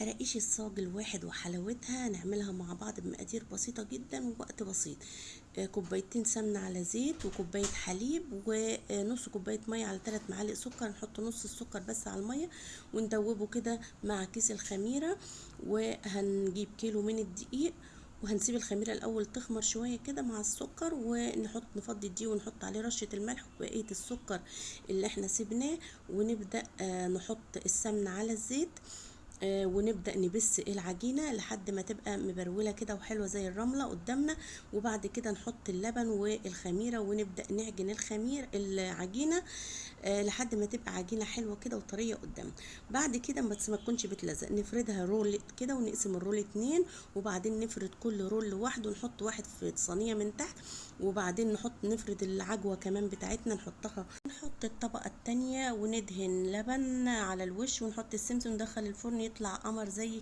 قراقيش الصاج الواحد وحلاوتها نعملها مع بعض بمقادير بسيطة جدا ووقت بسيط. كوبايتين سمنة على زيت وكوباية حليب ونص كوباية مية على 3 معالق سكر. نحط نص السكر بس على المية وندوبه كده مع كيس الخميرة. وهنجيب كيلو من الدقيق وهنسيب الخميرة الأول تخمر شوية كده مع السكر، نفضي الدقيق ونحط عليه رشة الملح وبقية السكر اللي احنا سيبناه. ونبدأ نحط السمنة على الزيت، ونبدأ نبس العجينة لحد ما تبقى مبرولة كده وحلوة زي الرملة قدامنا. وبعد كده نحط اللبن والخميرة ونبدأ نعجن العجينة لحد ما تبقى عجينة حلوة كده وطرية قدامنا. بعد كده بس ما تكونش بتلزق، نفردها رول كده ونقسم الرول 2، وبعدين نفرد كل رول لوحده ونحط واحد في صينية من تحت، وبعدين نفرد العجوة كمان بتاعتنا نحطها. نحط الطبقة التانية وندهن لبن على الوش ونحط السمسم وندخل الفرن يطلع قمر زي